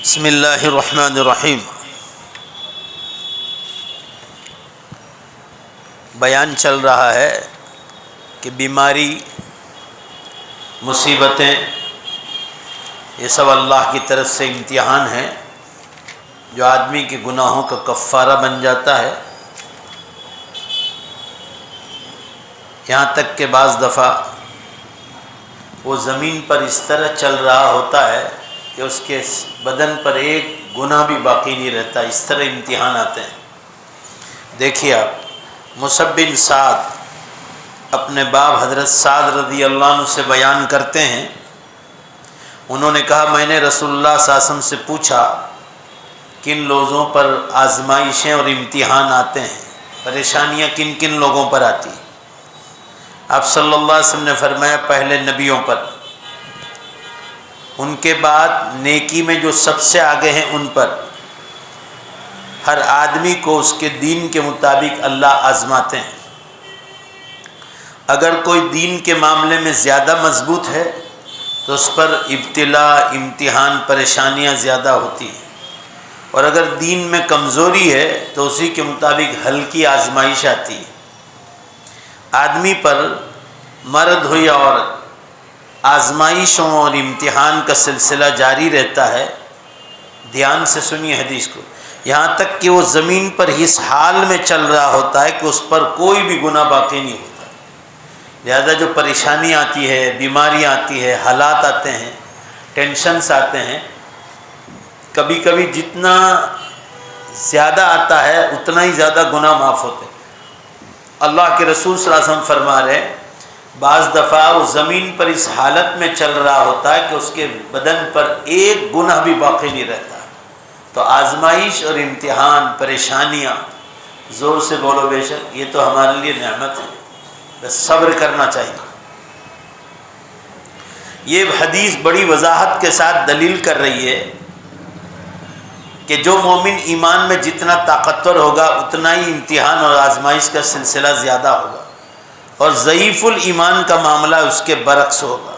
بسم اللہ الرحمن الرحیم۔ بیان چل رہا ہے کہ بیماری، مصیبتیں، یہ سب اللہ کی طرف سے امتحان ہیں جو آدمی کے گناہوں کا کفارہ بن جاتا ہے۔ یہاں تک کہ بعض دفعہ وہ زمین پر اس طرح چل رہا ہوتا ہے کہ اس کے بدن پر ایک گناہ بھی باقی نہیں رہتا، اس طرح امتحان آتے ہیں۔ دیکھیے آپ، مصعب بن سعد اپنے باپ حضرت سعد رضی اللہ عنہ سے بیان کرتے ہیں، انہوں نے کہا میں نے رسول اللہ صلی اللہ علیہ وسلم سے پوچھا کن لوگوں پر آزمائشیں اور امتحان آتے ہیں، پریشانیاں کن کن لوگوں پر آتی ہیں؟ آپ صلی اللہ علیہ وسلم نے فرمایا پہلے نبیوں پر، ان کے بعد نیکی میں جو سب سے آگے ہیں ان پر۔ ہر آدمی کو اس کے دین کے مطابق اللہ آزماتے ہیں۔ اگر کوئی دین کے معاملے میں زیادہ مضبوط ہے تو اس پر ابتلا، امتحان، پریشانیاں زیادہ ہوتی ہیں، اور اگر دین میں کمزوری ہے تو اسی کے مطابق ہلکی آزمائش آتی ہے۔ آدمی پر، مرد ہو یا عورت، آزمائشوں اور امتحان کا سلسلہ جاری رہتا ہے۔ دھیان سے سنیے حدیث کو، یہاں تک کہ وہ زمین پر اس حال میں چل رہا ہوتا ہے کہ اس پر کوئی بھی گناہ باقی نہیں ہوتا۔ لہذا جو پریشانی آتی ہے، بیماریاں آتی ہے، حالات آتے ہیں، ٹینشنز آتے ہیں، کبھی کبھی جتنا زیادہ آتا ہے اتنا ہی زیادہ گناہ معاف ہوتے ہیں۔ اللہ کے رسول صلی اللہ علیہ وسلم فرما رہے ہیں بعض دفعہ وہ زمین پر اس حالت میں چل رہا ہوتا ہے کہ اس کے بدن پر ایک گناہ بھی باقی نہیں رہتا۔ تو آزمائش اور امتحان، پریشانیاں، زور سے بولو بے شک، یہ تو ہمارے لیے نعمت ہے، بس صبر کرنا چاہیے۔ یہ حدیث بڑی وضاحت کے ساتھ دلیل کر رہی ہے کہ جو مومن ایمان میں جتنا طاقتور ہوگا اتنا ہی امتحان اور آزمائش کا سلسلہ زیادہ ہوگا، اور ضعیف الایمان کا معاملہ اس کے برعکس ہوگا۔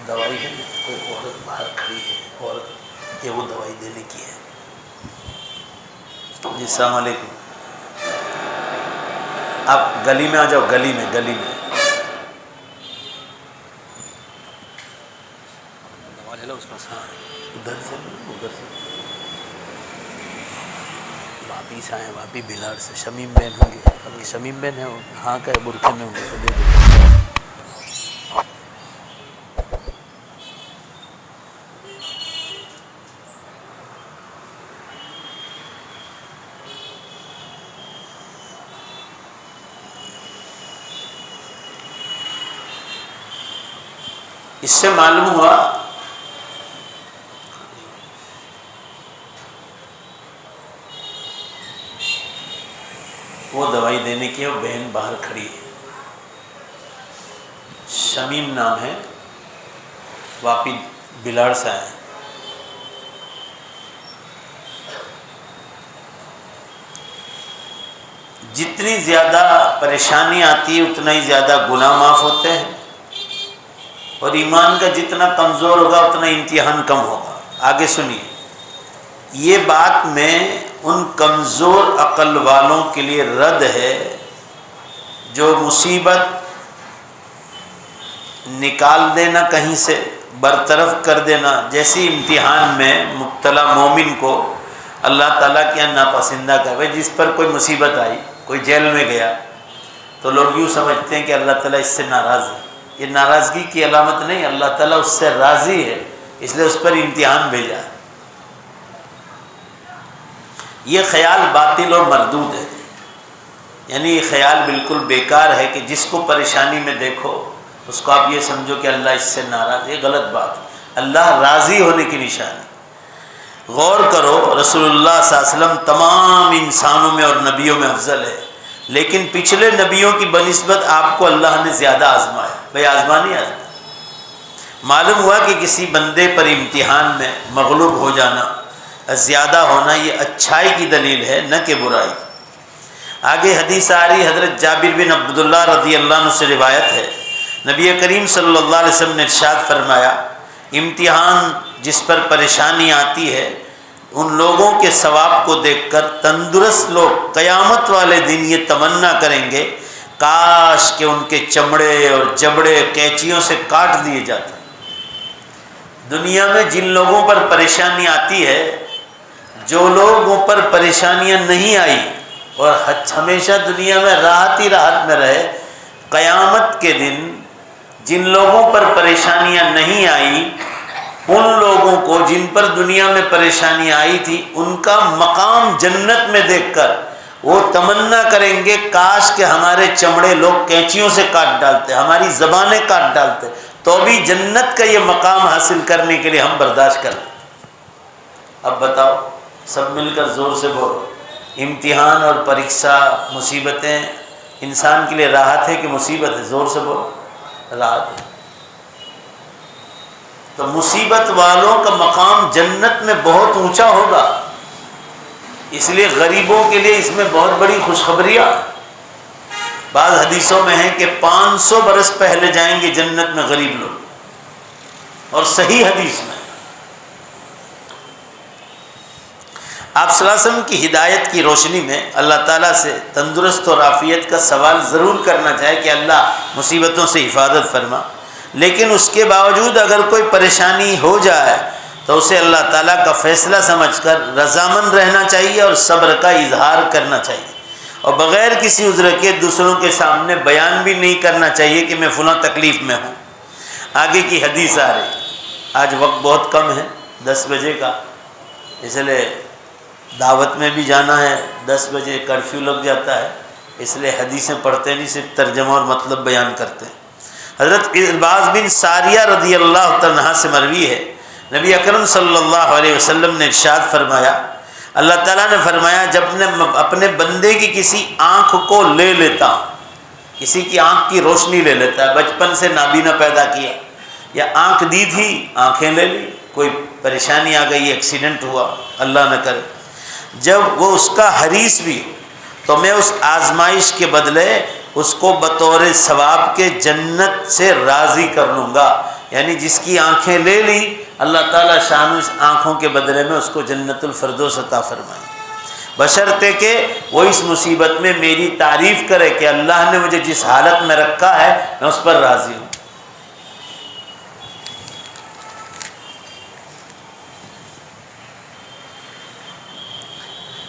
دوائی ہے، کوئی عورت باہر کھڑی ہے، عورت، یہ وہ دوائی دینے کی ہے۔ جی السلام علیکم، آپ گلی میں آ جاؤ، گلی میں ادھر سے ادھر سے واپی سے آئے، واپی بلاڑ سے، شمیم بہن ہوں گے، شمیم بہن ہے، ہاں کہ برقعے میں ہوں گے تو دے دو۔ اس سے معلوم ہوا وہ دوائی دینے کی، اور بہن باہر کھڑی ہے، شمیم نام ہے، واپی بلاڑ سے آئے۔ جتنی زیادہ پریشانی آتی ہے اتنا ہی زیادہ گناہ معاف ہوتے ہیں، اور ایمان کا جتنا کمزور ہوگا اتنا امتحان کم ہوگا۔ آگے سنیے، یہ بات میں ان کمزور عقل والوں کے لیے رد ہے جو مصیبت نکال دینا، کہیں سے برطرف کر دینا، جیسی امتحان میں مبتلا مومن کو اللہ تعالیٰ کیا ناپسندہ کر۔ بھائی جس پر کوئی مصیبت آئی، کوئی جیل میں گیا، تو لوگ یوں سمجھتے ہیں کہ اللہ تعالیٰ اس سے ناراض ہے۔ یہ ناراضگی کی علامت نہیں، اللہ تعالیٰ اس سے راضی ہے، اس لیے اس پر امتحان بھیجا ہے۔ یہ خیال باطل اور مردود ہے، یعنی یہ خیال بالکل بیکار ہے کہ جس کو پریشانی میں دیکھو اس کو آپ یہ سمجھو کہ اللہ اس سے ناراض ہے، یہ غلط بات ہے۔ اللہ راضی ہونے کی نشانی۔ غور کرو، رسول اللہ صلی اللہ علیہ وسلم تمام انسانوں میں اور نبیوں میں افضل ہے، لیکن پچھلے نبیوں کی بنسبت آپ کو اللہ نے زیادہ آزمایا۔ بھائی آزمانی معلوم ہوا کہ کسی بندے پر امتحان میں مغلوب ہو جانا، زیادہ ہونا، یہ اچھائی کی دلیل ہے، نہ کہ برائی۔ آگے حدیث آ رہی، حضرت جابر بن عبداللہ رضی اللہ عنہ سے روایت ہے نبی کریم صلی اللہ علیہ وسلم نے ارشاد فرمایا، امتحان جس پر پریشانی آتی ہے ان لوگوں کے ثواب کو دیکھ کر تندرست لوگ قیامت والے دن یہ تمنا کریں گے کاش کہ ان کے چمڑے اور جبڑے قینچیوں سے کاٹ دیے جاتے۔ دنیا میں جن لوگوں پر پریشانی آتی ہے، جو لوگوں پر پریشانیاں نہیں آئی اور ہمیشہ دنیا میں راحت ہی راحت میں رہے، قیامت کے دن جن لوگوں پر پریشانیاں نہیں آئی، ان لوگوں کو جن پر دنیا میں پریشانی آئی تھی، ان کا مقام جنت میں دیکھ کر وہ تمنا کریں گے کاش کہ ہمارے چمڑے لوگ قینچیوں سے کاٹ ڈالتے، ہماری زبانیں کاٹ ڈالتے، تو بھی جنت کا یہ مقام حاصل کرنے کے لیے ہم برداشت کرتے۔ اب بتاؤ، سب مل کر زور سے بولو، امتحان اور پریکشا، مصیبتیں انسان کے لیے راحت ہے کہ مصیبت ہے؟ زور سے بولو، راحت ہے۔ تو مصیبت والوں کا مقام جنت میں بہت اونچا ہوگا، اس لیے غریبوں کے لیے اس میں بہت بڑی خوشخبریاں۔ بعض حدیثوں میں ہے کہ 500 برس پہلے جائیں گے جنت میں غریب لوگ، اور صحیح حدیث میں آپ صلی اللہ علیہ وسلم کی ہدایت کی روشنی میں اللہ تعالیٰ سے تندرست اور عافیت کا سوال ضرور کرنا چاہے کہ اللہ مصیبتوں سے حفاظت فرما، لیکن اس کے باوجود اگر کوئی پریشانی ہو جائے تو اسے اللہ تعالیٰ کا فیصلہ سمجھ کر رضامند رہنا چاہیے اور صبر کا اظہار کرنا چاہیے، اور بغیر کسی عذر کے دوسروں کے سامنے بیان بھی نہیں کرنا چاہیے کہ میں فلاں تکلیف میں ہوں۔ آگے کی حدیث آ رہی، آج وقت بہت کم ہے، 10 بجے کا، اس لیے دعوت میں بھی جانا ہے، 10 بجے کرفیو لگ جاتا ہے، اس لیے حدیثیں پڑھتے نہیں، صرف ترجمہ اور مطلب بیان کرتے ہیں۔ حضرت ارباز بن ساریہ رضی اللہ تعالیٰ عنہ سے مروی ہے، نبی اکرم صلی اللہ علیہ وسلم نے ارشاد فرمایا، اللہ تعالیٰ نے فرمایا جب میں اپنے بندے کی کسی آنکھ کو لے لیتا ہوں، کسی کی آنکھ کی روشنی لے لیتا ہے، بچپن سے نابینا پیدا کیا یا آنکھ دی تھی آنکھیں لے لی، کوئی پریشانی آ گئی، ایکسیڈنٹ ہوا، اللہ نہ کرے، جب وہ اس کا حریص بھی ہو تو میں اس آزمائش کے بدلے اس کو بطور ثواب کے جنت سے راضی کر لوں گا۔ یعنی جس کی آنکھیں لے لی، اللہ تعالیٰ شان اس آنکھوں کے بدلے میں اس کو جنت الفردوس عطا فرمائے، بشرطے کہ وہ اس مصیبت میں میری تعریف کرے کہ اللہ نے مجھے جس حالت میں رکھا ہے میں اس پر راضی ہوں۔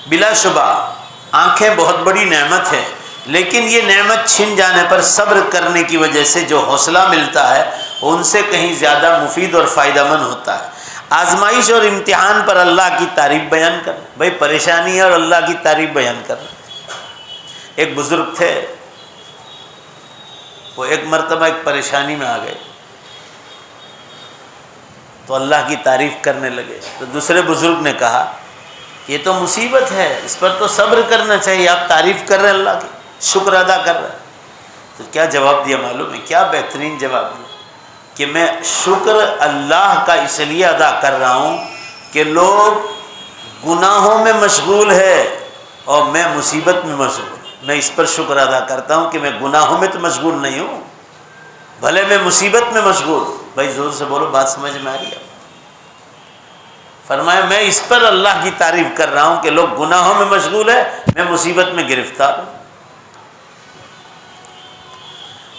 بلا شبہ آنکھیں بہت بڑی نعمت ہے، لیکن یہ نعمت چھن جانے پر صبر کرنے کی وجہ سے جو حوصلہ ملتا ہے وہ ان سے کہیں زیادہ مفید اور فائدہ مند ہوتا ہے۔ آزمائش اور امتحان پر اللہ کی تعریف بیان کر، بھائی پریشانی ہے اور اللہ کی تعریف بیان کر۔ ایک بزرگ تھے، وہ ایک مرتبہ ایک پریشانی میں آ گئے تو اللہ کی تعریف کرنے لگے، تو دوسرے بزرگ نے کہا یہ تو مصیبت ہے، اس پر تو صبر کرنا چاہیے، آپ تعریف کر رہے ہیں اللہ کی، شکر ادا کر رہے ہیں۔ تو کیا جواب دیا معلوم ہے؟ کیا بہترین جواب دیا کہ میں شکر اللہ کا اس لیے ادا کر رہا ہوں کہ لوگ گناہوں میں مشغول ہے اور میں مصیبت میں مشغول، میں اس پر شکر ادا کرتا ہوں کہ میں گناہوں میں تو مشغول نہیں ہوں، بھلے میں مصیبت میں مشغول ہوں۔ بھائی زور سے بولو، بات سمجھ میں آ رہی ہے؟ فرمایا میں اس پر اللہ کی تعریف کر رہا ہوں کہ لوگ گناہوں میں مشغول ہے، میں مصیبت میں گرفتار ہوں۔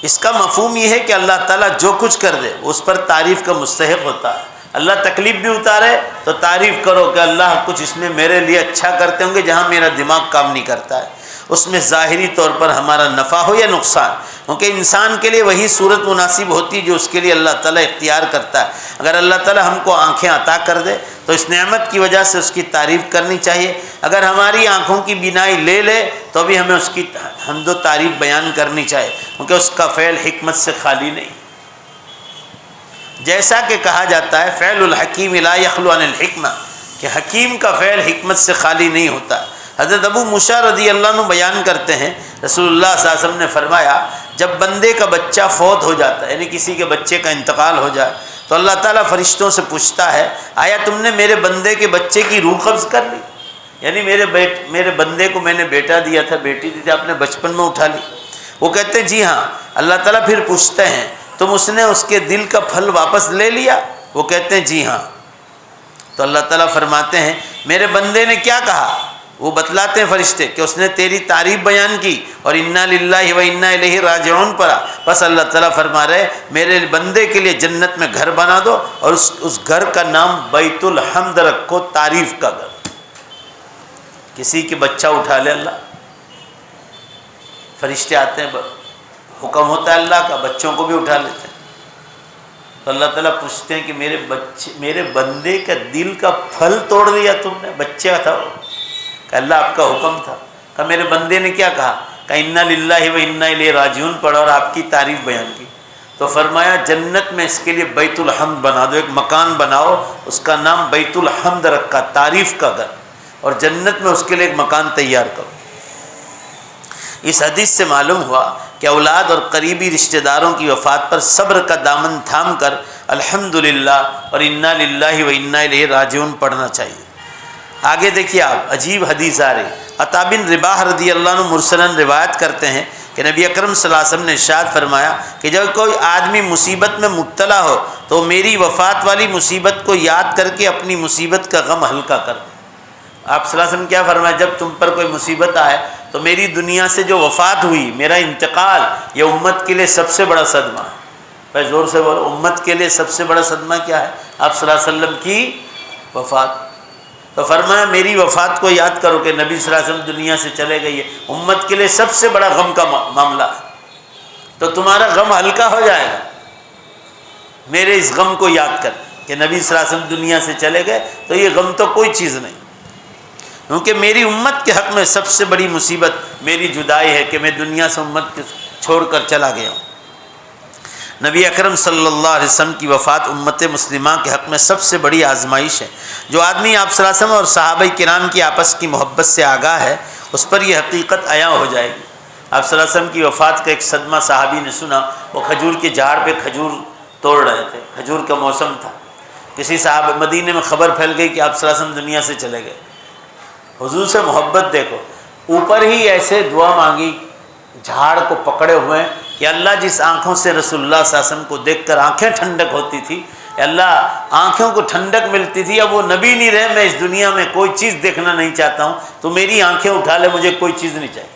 اس کا مفہوم یہ ہے کہ اللہ تعالیٰ جو کچھ کر دے اس پر تعریف کا مستحق ہوتا ہے۔ اللہ تکلیف بھی اتارے تو تعریف کرو کہ اللہ کچھ اس میں میرے لیے اچھا کرتے ہوں گے جہاں میرا دماغ کام نہیں کرتا ہے، اس میں ظاہری طور پر ہمارا نفع ہو یا نقصان، کیونکہ انسان کے لیے وہی صورت مناسب ہوتی ہے جو اس کے لیے اللہ تعالیٰ اختیار کرتا ہے۔ اگر اللہ تعالیٰ ہم کو آنکھیں عطا کر دے تو اس نعمت کی وجہ سے اس کی تعریف کرنی چاہیے، اگر ہماری آنکھوں کی بینائی لے لے تو بھی ہمیں اس کی حمد و تعریف بیان کرنی چاہیے، کیونکہ اس کا فعل حکمت سے خالی نہیں۔ جیسا کہ کہا جاتا ہے فعل الحکیم لا یخلو عن الحکمہ، کہ حکیم کا فعل حکمت سے خالی نہیں ہوتا۔ حضرت ابو موسیٰ رضی اللہ عنہ بیان کرتے ہیں رسول اللہ صلی اللہ علیہ وسلم نے فرمایا جب بندے کا بچہ فوت ہو جاتا ہے، یعنی کسی کے بچے کا انتقال ہو جائے، تو اللہ تعالیٰ فرشتوں سے پوچھتا ہے آیا تم نے میرے بندے کے بچے کی روح قبض کر لی؟ یعنی میرے بندے کو میں نے بیٹا دیا تھا، بیٹی دی تھی، آپ نے بچپن میں اٹھا لی؟ وہ کہتے ہیں جی ہاں۔ اللہ تعالیٰ پھر پوچھتے ہیں تم اس نے اس کے دل کا پھل واپس لے لیا؟ وہ کہتے ہیں جی ہاں۔ تو اللہ تعالیٰ فرماتے ہیں میرے بندے نے کیا کہا؟ وہ بتلاتے ہیں فرشتے کہ اس نے تیری تعریف بیان کی اور انا للہ و انا الیہ راجعون پڑھا۔ بس اللہ تعالیٰ فرما رہے میرے بندے کے لیے جنت میں گھر بنا دو اور اس گھر کا نام بیت الحمد رکھو، تعریف کا گھر۔ کسی کے بچہ اٹھا لے اللہ، فرشتے آتے ہیں، حکم ہوتا ہے اللہ کا، بچوں کو بھی اٹھا لیتے ہیں۔ تو اللہ تعالیٰ پوچھتے ہیں کہ میرے بندے کا دل کا پھل توڑ دیا تم نے، بچہ تھا وہ، کہ اللہ آپ کا حکم تھا۔ کہ میرے بندے نے کیا کہا؟ کہ انا للہ و انا الیہ راجعون پڑھا اور آپ کی تعریف بیان کی۔ تو فرمایا جنت میں اس کے لیے بیت الحمد بنا دو، ایک مکان بناؤ، اس کا نام بیت الحمد رکھا، تعریف کا گھر، اور جنت میں اس کے لیے ایک مکان تیار کرو۔ اس حدیث سے معلوم ہوا کہ اولاد اور قریبی رشتہ داروں کی وفات پر صبر کا دامن تھام کر الحمدللہ اور انا للہ و انا الیہ راجعون پڑھنا چاہیے۔ آگے دیکھیے آپ، عجیب حدیث آ رہی۔ عطا بن رباح رضی اللہ عنہ مرسلاً روایت کرتے ہیں کہ نبی اکرم صلی اللہ علیہ وسلم نے ارشاد فرمایا کہ جب کوئی آدمی مصیبت میں مبتلا ہو تو میری وفات والی مصیبت کو یاد کر کے اپنی مصیبت کا غم ہلکا کر دے۔ آپ صلی اللہ علیہ وسلم کیا فرمایا؟ جب تم پر کوئی مصیبت آئے تو میری دنیا سے جو وفات ہوئی، میرا انتقال، یہ امت کے لیے سب سے بڑا صدمہ ہے۔ بھائی زور سے بولو، امت کے لیے سب سے بڑا صدمہ کیا ہے؟ آپ صلی اللہ علیہ وسلم کی وفات۔ تو فرمایا میری وفات کو یاد کرو کہ نبی صلی اللہ علیہ وسلم دنیا سے چلے گئے، امت کے لیے سب سے بڑا غم کا معاملہ ہے، تو تمہارا غم ہلکا ہو جائے گا میرے اس غم کو یاد کر کہ نبی صلی اللہ علیہ وسلم دنیا سے چلے گئے، تو یہ غم تو کوئی چیز نہیں، کیونکہ میری امت کے حق میں سب سے بڑی مصیبت میری جدائی ہے کہ میں دنیا سے امت کو چھوڑ کر چلا گیا ہوں۔ نبی اکرم صلی اللہ علیہ وسلم کی وفات امت مسلمہ کے حق میں سب سے بڑی آزمائش ہے۔ جو آدمی آپ صلی اللہ علیہ وسلم اور صحابہ کرام کی آپس کی محبت سے آگاہ ہے اس پر یہ حقیقت عیاں ہو جائے گی۔ آپ صلی اللہ علیہ وسلم کی وفات کا ایک صدمہ صحابی نے سنا، وہ کھجور کے جھاڑ پہ کھجور توڑ رہے تھے، کھجور کا موسم تھا، کسی صحابہ مدینے میں خبر پھیل گئی کہ آپ صلی اللہ علیہ وسلم دنیا سے چلے گئے۔ حضور سے محبت دیکھو، اوپر ہی ایسے دعا مانگی، جھاڑ کو پکڑے ہوئے ہیں کہ اللہ جس آنکھوں سے رسول اللہ صلی اللہ علیہ وسلم کو دیکھ کر آنکھیں ٹھنڈک ہوتی تھی، اللہ آنکھوں کو ٹھنڈک ملتی تھی، اب وہ نبی نہیں رہے، میں اس دنیا میں کوئی چیز دیکھنا نہیں چاہتا ہوں، تو میری آنکھیں اٹھا لے، مجھے کوئی چیز نہیں چاہیے۔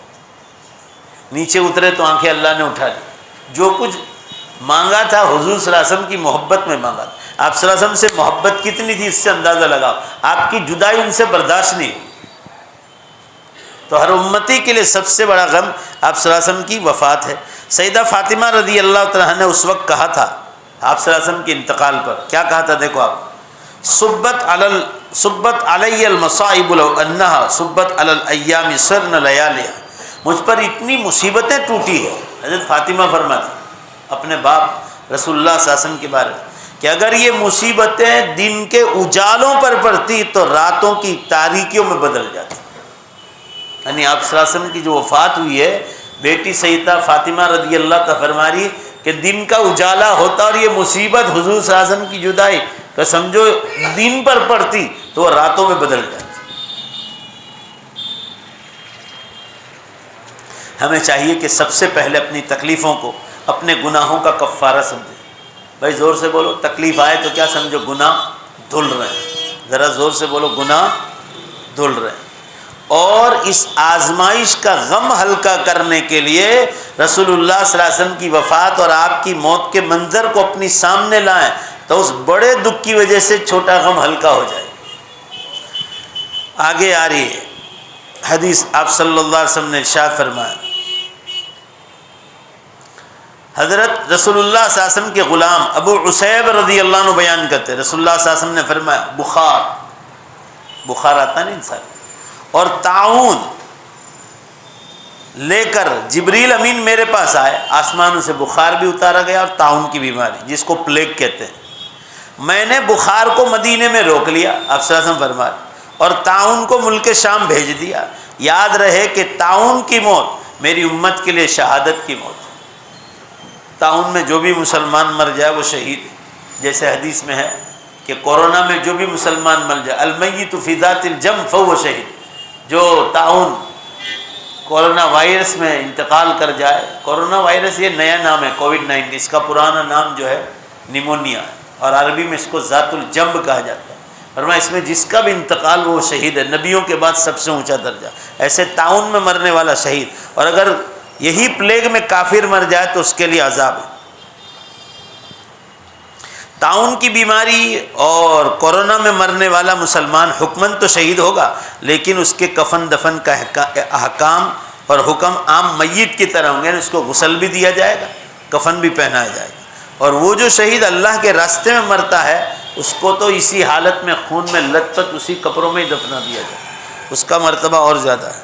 نیچے اترے تو آنکھیں اللہ نے اٹھا لی، جو کچھ مانگا تھا حضور صلی اللہ علیہ وسلم کی محبت میں مانگا تھا۔ آپ صلی اللہ علیہ وسلم سے محبت کتنی تھی اس سے اندازہ لگاؤ، آپ کی جدائی ان سے برداشت نہیں۔ تو ہر امتی کے لیے سب سے بڑا غم آپ صلی اللہ علیہ وسلم کی وفات ہے۔ سیدہ فاطمہ رضی اللہ تعالیٰ نے اس وقت کہا تھا آپ صلی اللہ علیہ وسلم کے انتقال پر، کیا کہا تھا؟ دیکھو آپ، صبت علی المصائب لو انہا صبت علی الایام سرن لیالیا، مجھ پر اتنی مصیبتیں ٹوٹی ہے، حضرت فاطمہ فرماتی اپنے باپ رسول اللہ صلی اللہ علیہ وسلم کے بارے میں کہ اگر یہ مصیبتیں دن کے اجالوں پر پڑتی تو راتوں کی تاریکیوں میں بدل جاتی۔ یعنی آپ صلی اللہ علیہ وسلم کی جو وفات ہوئی ہے، بیٹی سیدہ فاطمہ رضی اللہ تعالیٰ فرما رہی ہے کہ دن کا اجالا ہوتا اور یہ مصیبت حضور صلی اللہ علیہ وسلم کی جدائی کہ سمجھو دن پر پڑتی تو وہ راتوں میں بدل جاتی۔ ہمیں چاہیے کہ سب سے پہلے اپنی تکلیفوں کو اپنے گناہوں کا کفارہ سمجھیں۔ بھائی زور سے بولو، تکلیف آئے تو کیا سمجھو؟ گناہ دھل رہے ہیں، ذرا زور سے بولو، گناہ دھل رہے ہیں۔ اور اس آزمائش کا غم ہلکا کرنے کے لیے رسول اللہ صلی اللہ علیہ وسلم کی وفات اور آپ کی موت کے منظر کو اپنی سامنے لائیں تو اس بڑے دکھ کی وجہ سے چھوٹا غم ہلکا ہو جائے۔ آگے آ رہی ہے حدیث، آپ صلی اللہ علیہ وسلم نے ارشاد فرمایا، حضرت رسول اللہ صلی اللہ علیہ وسلم کے غلام ابو عصیب رضی اللہ عنہ بیان کرتے، رسول اللہ صلی اللہ علیہ وسلم نے فرمایا، بخار آتا نہیں انسان اور طاعون لے کر جبریل امین میرے پاس آئے، آسمانوں سے بخار بھی اتارا گیا اور طاعون کی بیماری جس کو پلیگ کہتے ہیں، میں نے بخار کو مدینے میں روک لیا، آپ صلی اللہ علیہ وسلم فرما رہے، اور طاعون کو ملک شام بھیج دیا۔ یاد رہے کہ طاعون کی موت میری امت کے لیے شہادت کی موت ہے۔ طاعون میں جو بھی مسلمان مر جائے وہ شہید ہے، جیسے حدیث میں ہے کہ کورونا میں جو بھی مسلمان مر جائے، المیت فی ذات الجنب فہو شہید، جو طاعون کورونا وائرس میں انتقال کر جائے. کورونا وائرس یہ نیا نام ہے کووڈ-19، اس کا پرانا نام جو ہے نیمونیا ہے، اور عربی میں اس کو ذات الجنب کہا جاتا ہے. فرمایا اس میں جس کا بھی انتقال وہ شہید ہے، نبیوں کے بعد سب سے اونچا درجہ. ایسے طاعون میں مرنے والا شہید، اور اگر یہی پلیگ میں کافر مر جائے تو اس کے لیے عذاب ہے. طاعون کی بیماری اور کورونا میں مرنے والا مسلمان حکماً تو شہید ہوگا، لیکن اس کے کفن دفن کا احکام اور حکم عام میت کی طرح ہوں گے. اس کو غسل بھی دیا جائے گا، کفن بھی پہنایا جائے گا. اور وہ جو شہید اللہ کے راستے میں مرتا ہے اس کو تو اسی حالت میں خون میں لت پت اسی قبروں میں ہی دفنا دیا جائے، اس کا مرتبہ اور زیادہ ہے.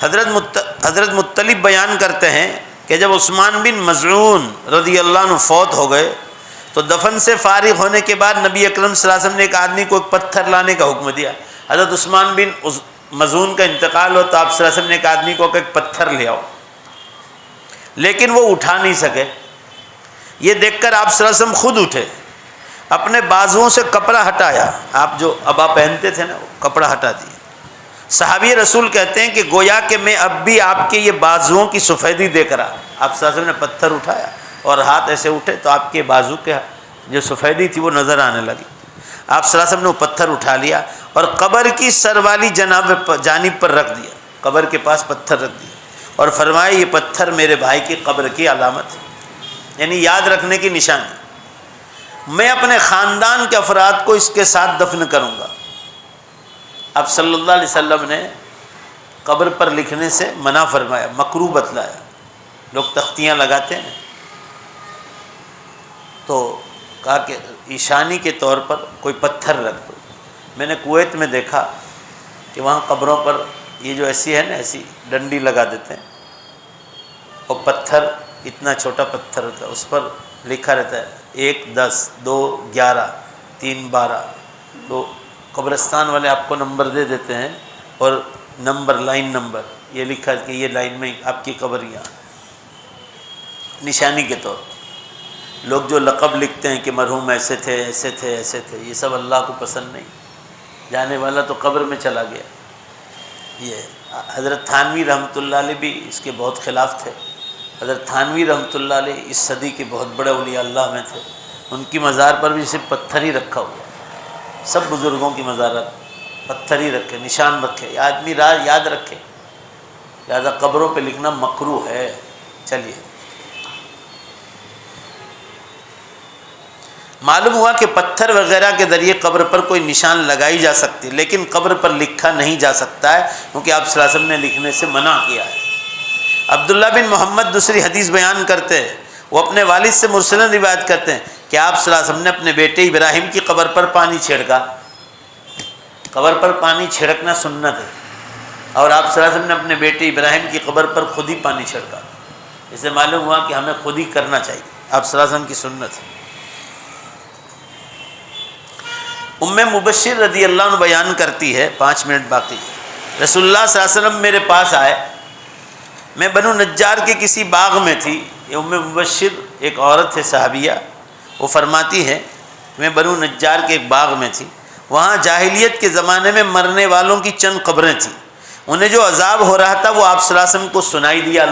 حضرت مطلب بیان کرتے ہیں کہ جب عثمان بن مظعون رضی اللہ عنہ فوت ہو گئے تو دفن سے فارغ ہونے کے بعد نبی اکرم صلی اللہ علیہ وسلم نے ایک آدمی کو ایک پتھر لانے کا حکم دیا. حضرت عثمان بن مظعون کا انتقال ہو تو آپ صلی اللہ علیہ وسلم نے ایک آدمی کو ایک پتھر لے آؤ، لیکن وہ اٹھا نہیں سکے. یہ دیکھ کر آپ صلی اللہ علیہ وسلم خود اٹھے، اپنے بازوؤں سے کپڑا ہٹایا، آپ جو ابا پہنتے تھے نا وہ کپڑا ہٹا دیا. صحابی رسول کہتے ہیں کہ گویا کہ میں اب بھی آپ کے یہ بازوؤں کی سفیدی دیکھ رہا. آپ صلی اللہ علیہ وسلم نے پتھر اٹھایا اور ہاتھ ایسے اٹھے تو آپ کے بازو کے جو سفیدی تھی وہ نظر آنے لگی. آپ صلی اللہ علیہ وسلم نے وہ پتھر اٹھا لیا اور قبر کی سر والی جانب پر رکھ دیا، قبر کے پاس پتھر رکھ دیا، اور فرمایا یہ پتھر میرے بھائی کی قبر کی علامت ہے، یعنی یاد رکھنے کی نشانی. میں اپنے خاندان کے افراد کو اس کے ساتھ دفن کروں گا. اب صلی اللہ علیہ وسلم نے قبر پر لکھنے سے منع فرمایا، مکروہ بتلایا. لوگ تختیاں لگاتے ہیں تو کہا کہ ایشانی کے طور پر کوئی پتھر رکھ دو. میں نے کویت میں دیکھا کہ وہاں قبروں پر یہ جو ایسی ہے نا ایسی ڈنڈی لگا دیتے ہیں، اور پتھر اتنا چھوٹا پتھر ہوتا ہے، اس پر لکھا رہتا ہے 1 10 2 11 3 12. تو قبرستان والے آپ کو نمبر دے دیتے ہیں اور نمبر لائن نمبر یہ لکھا کہ یہ لائن میں آپ کی قبر یہاں، نشانی کے طور پر. لوگ جو لقب لکھتے ہیں کہ مرحوم ایسے تھے ایسے تھے ایسے تھے، یہ سب اللہ کو پسند نہیں. جانے والا تو قبر میں چلا گیا. یہ حضرت تھانوی رحمۃ اللہ علیہ بھی اس کے بہت خلاف تھے. حضرت تھانوی رحمۃ اللہ علیہ اس صدی کے بہت بڑے اولیاء اللہ میں تھے. ان کی مزار پر بھی صرف پتھر ہی رکھا ہوا. سب بزرگوں کی مزارت پتھر ہی رکھے، نشان رکھے، آدمی راز یاد رکھے. لہٰذا قبروں پہ لکھنا مکروہ ہے. چلیے، معلوم ہوا کہ پتھر وغیرہ کے ذریعے قبر پر کوئی نشان لگائی جا سکتی، لیکن قبر پر لکھا نہیں جا سکتا ہے، کیونکہ آپ صلی اللہ علیہ وسلم نے لکھنے سے منع کیا ہے. عبداللہ بن محمد دوسری حدیث بیان کرتے ہیں، وہ اپنے والد سے مرسلن روایت کرتے ہیں کہ آپ صلی اللہ علیہ وسلم نے اپنے بیٹے ابراہیم کی قبر پر پانی چھڑکا. قبر پر پانی چھڑکنا سنت ہے، اور آپ صلی اللہ علیہ وسلم نے اپنے بیٹے ابراہیم کی قبر پر خود ہی پانی چھڑکا. اس سے معلوم ہوا کہ ہمیں خود ہی کرنا چاہیے، آپ صلی اللہ علیہ وسلم کی سنت ہے. ام مبشر رضی اللہ عنہ بیان کرتی ہے، 5 منٹ باقی. رسول اللہ صلی اللہ علیہ وسلم میرے پاس آئے، میں بنو نجار کے کسی باغ میں تھی. یہ ام مبشر ایک عورت ہے صحابیہ، وہ فرماتی ہے میں بنو نجار کے ایک باغ میں تھی. وہاں جاہلیت کے زمانے میں مرنے والوں کی چند قبریں تھیں. انہیں جو عذاب ہو رہا تھا وہ آپ صلی اللہ علیہ وسلم کو سنائی دیا.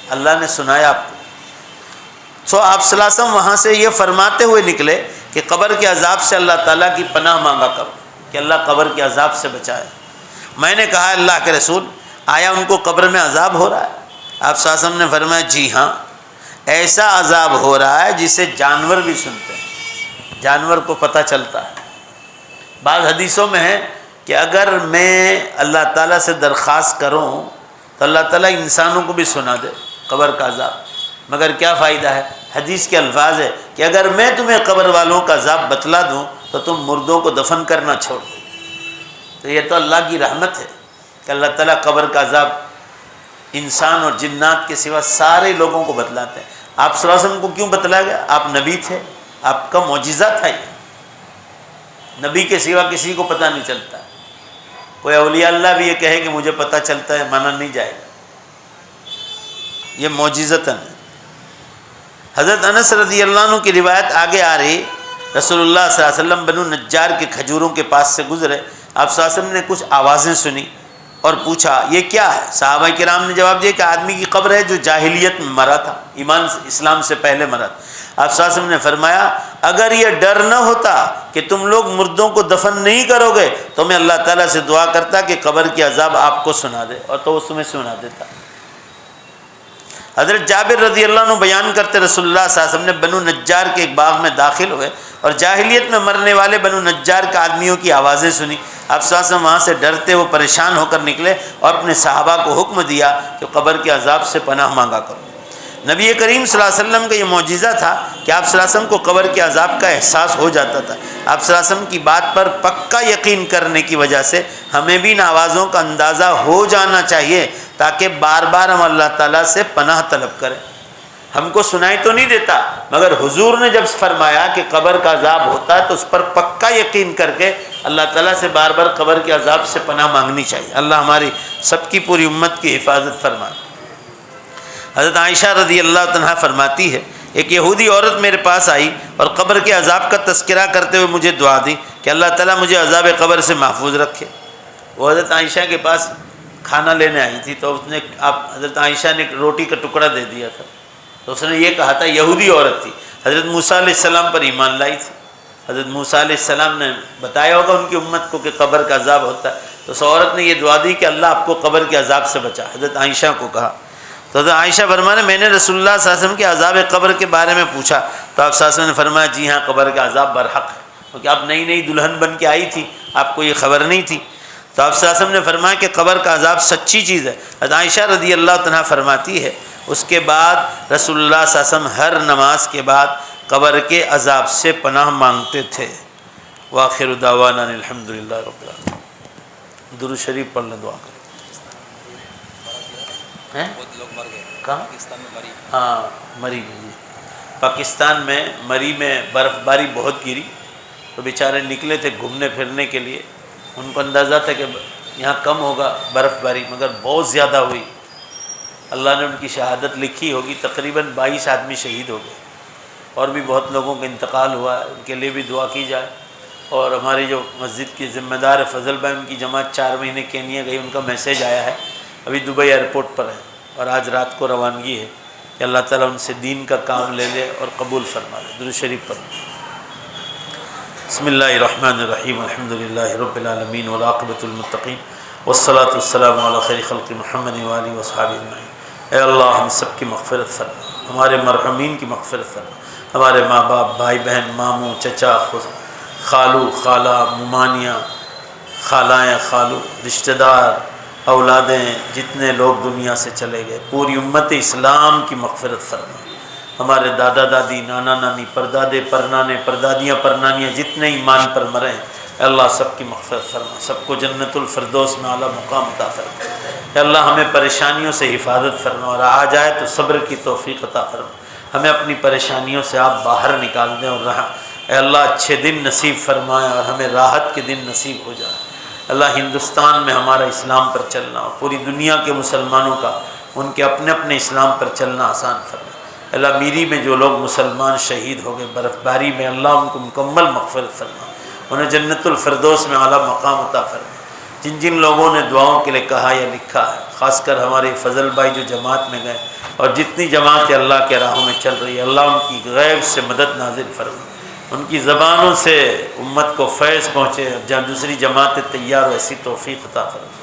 اللہ نے سنایا آپ کو. تو آپ صلی اللہ علیہ وسلم وہاں سے یہ فرماتے ہوئے نکلے کہ قبر کے عذاب سے اللہ تعالیٰ کی پناہ مانگا کرو کہ اللہ قبر کے عذاب سے بچائے. میں نے کہا اللہ کے رسول، آیا ان کو قبر میں عذاب ہو رہا ہے؟ آپ صلی اللہ علیہ وسلم نے فرمایا جی ہاں، ایسا عذاب ہو رہا ہے جسے جانور بھی سنتے ہیں، جانور کو پتہ چلتا ہے. بعض حدیثوں میں ہے کہ اگر میں اللہ تعالیٰ سے درخواست کروں تو اللہ تعالیٰ انسانوں کو بھی سنا دے قبر کا عذاب، مگر کیا فائدہ ہے؟ حدیث کے الفاظ ہے کہ اگر میں تمہیں قبر والوں کا عذاب بتلا دوں تو تم مردوں کو دفن کرنا چھوڑ دو. تو یہ تو اللہ کی رحمت ہے کہ اللہ تعالیٰ قبر کا عذاب انسان اور جنات کے سوا سارے لوگوں کو بتلاتے ہیں. آپ صلی اللہ علیہ وسلم کو کیوں بتلایا گیا؟ آپ نبی تھے، آپ کا معجزہ تھا. یہ نبی کے سوا کسی کو پتہ نہیں چلتا. کوئی اولیاء اللہ بھی یہ کہے کہ مجھے پتہ چلتا ہے، مانا نہیں جائے گا. یہ معجزتاً ہے. حضرت انس رضی اللہ عنہ کی روایت آگے آ رہی، رسول اللہ صلی اللہ علیہ وسلم بنو نجار کے کھجوروں کے پاس سے گزرے. آپ صلی اللہ علیہ وسلم نے کچھ آوازیں سنی اور پوچھا یہ کیا ہے؟ صحابہ کرام نے جواب دیا کہ آدمی کی قبر ہے جو جاہلیت میں مرا تھا، ایمان اسلام سے پہلے مرا تھا۔ آپ صلی اللہ علیہ وسلم نے فرمایا اگر یہ ڈر نہ ہوتا کہ تم لوگ مردوں کو دفن نہیں کرو گے تو میں اللہ تعالیٰ سے دعا کرتا کہ قبر کی عذاب آپ کو سنا دے، اور تو اس تمہیں سنا دیتا۔ حضرت جابر رضی اللہ عنہ بیان کرتے رسول اللہ صلی اللہ علیہ وسلم نے بنو نجار کے ایک باغ میں داخل ہوئے اور جاہلیت میں مرنے والے بنو نجار کے آدمیوں کی آوازیں سنی۔ آپ صلی اللہ علیہ وسلم وہاں سے ڈرتے وہ پریشان ہو کر نکلے اور اپنے صحابہ کو حکم دیا کہ قبر کے عذاب سے پناہ مانگا کرو۔ نبی کریم صلی اللہ علیہ وسلم کا یہ معجزہ تھا کہ آپ صلی اللہ علیہ وسلم کو قبر کے عذاب کا احساس ہو جاتا تھا۔ آپ صلی اللہ علیہ وسلم کی بات پر پکا یقین کرنے کی وجہ سے ہمیں بھی ان آوازوں کا اندازہ ہو جانا چاہیے تاکہ بار بار ہم اللہ تعالیٰ سے پناہ طلب کریں۔ ہم کو سنائی تو نہیں دیتا، مگر حضور نے جب فرمایا کہ قبر کا عذاب ہوتا ہے تو اس پر پکا یقین کر کے اللہ تعالیٰ سے بار بار قبر کے عذاب سے پناہ مانگنی چاہیے۔ اللہ ہماری سب کی پوری امت کی حفاظت فرمائے۔ حضرت عائشہ رضی اللہ عنہا فرماتی ہے ایک یہودی عورت میرے پاس آئی اور قبر کے عذاب کا تذکرہ کرتے ہوئے مجھے دعا دی کہ اللہ تعالیٰ مجھے عذاب قبر سے محفوظ رکھے۔ وہ حضرت عائشہ کے پاس کھانا لینے آئی تھی تو اس نے حضرت عائشہ نے روٹی کا ٹکڑا دے دیا تھا، تو اس نے یہ کہا تھا، یہودی عورت تھی، حضرت موسیٰ علیہ السلام پر ایمان لائی تھی۔ حضرت موسیٰ علیہ السلام نے بتایا ہوگا ان کی امت کو کہ قبر کا عذاب ہوتا ہے، تو اس عورت نے یہ دعا دی کہ اللہ آپ کو قبر کے عذاب سے بچا۔ حضرت عائشہ کو کہا تو حضرت عائشہ فرمانے میں نے رسول اللہ صلی اللہ علیہ وسلم کے عذاب قبر کے بارے میں پوچھا تو آپ صلی اللہ علیہ وسلم نے فرمایا جی ہاں قبر کا عذاب برحق ہے، کیونکہ آپ نئی نئی دلہن بن کے آئی تھی، آپ کو یہ خبر نہیں تھی۔ تو آپ صلی اللہ علیہ وسلم نے فرمایا کہ قبر کا عذاب سچی چیز ہے۔ حضرت عائشہ رضی اللہ عنہا فرماتی ہے اس کے بعد رسول اللہ صلی اللہ علیہ وسلم ہر نماز کے بعد قبر کے عذاب سے پناہ مانگتے تھے۔ وآخر دعوانا الحمدللہ رب العالمین۔ درود شریف پڑھ لیں، دعا کریں۔ بہت لوگ مر گئے کہاں؟ پاکستان میں مری۔ ہاں مری میں، جی پاکستان میں مری میں برف باری بہت گری تو بیچارے نکلے تھے گھومنے پھرنے کے لیے، ان کو اندازہ تھا کہ یہاں کم ہوگا برف باری، مگر بہت زیادہ ہوئی۔ اللہ نے ان کی شہادت لکھی ہوگی، تقریباً 22 آدمی شہید ہو گئے، اور بھی بہت لوگوں کا انتقال ہوا ہے، ان کے لیے بھی دعا کی جائے۔ اور ہماری جو مسجد کی ذمہ دار ہے فضل بھائی، ان کی جماعت 4 مہینے کینیا گئی، ان کا میسیج آیا ہے، ابھی دبئی ایئرپورٹ پر ہے اور آج رات کو روانگی ہے، کہ اللہ تعالیٰ ان سے دین کا کام لے لے اور قبول فرما لے۔ درود شریف پڑھ۔ بسم اللہ الرحمن الرحیم، الحمدللہ رب العالمین والعاقبۃ للمتقین والصلاۃ والسلام علی خیر خلق محمد وآلہ وصحبہ اجمعین۔ اے اللہ ہم سب کی مغفرت فرما، ہمارے مرحومین کی مغفرت فرما، ہمارے ماں باپ، بھائی بہن، ماموں، چچا، خالو، خالہ، ممانیاں، خالائیں، خالو، رشتہ دار، اولادیں، جتنے لوگ دنیا سے چلے گئے، پوری امت اسلام کی مغفرت فرما۔ ہمارے دادا دادی، نانا نانی، پردادے پرنانے، پردادیاں پرنانیاں جتنے ایمان پر مرے ہیں، اے اللہ سب کی مغفرت فرما، سب کو جنت الفردوس میں اعلیٰ مقام عطا فرما۔ اے اللہ ہمیں پریشانیوں سے حفاظت فرما، اور آ جائے تو صبر کی توفیق عطا فرما، ہمیں اپنی پریشانیوں سے آپ باہر نکال دیں، اور رہا اے اللہ اچھے دن نصیب فرمائے اور ہمیں راحت کے دن نصیب ہو جائے۔ اللہ ہندوستان میں ہمارا اسلام پر چلنا اور پوری دنیا کے مسلمانوں کا ان کے اپنے اپنے اسلام پر چلنا آسان فرما۔ اللہ میری میں جو لوگ مسلمان شہید ہو گئے برف باری میں، اللہ ان کو مکمل مغفرت فرما، انہیں جنت الفردوس میں اعلیٰ مقام عطا فرما۔ جن جن لوگوں نے دعاؤں کے لیے کہا یا لکھا ہے، خاص کر ہمارے فضل بھائی جو جماعت میں گئے، اور جتنی جماعتیں اللہ کے راہوں میں چل رہی ہے، اللہ ان کی غیب سے مدد نازل فرما، ان کی زبانوں سے امت کو فیض پہنچے، جہاں دوسری جماعتیں تیار ہو ایسی توفیق عطا فرما۔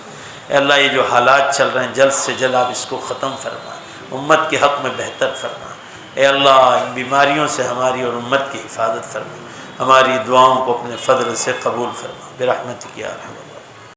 اے اللہ یہ جو حالات چل رہے ہیں جلد سے جلد آپ اس کو ختم فرما، امت کے حق میں بہتر فرما۔ اے اللہ ان بیماریوں سے ہماری اور امت کی حفاظت فرما، ہماری دعاؤں کو اپنے فضل سے قبول فرما، برحمتک یا ارحم الراحمین۔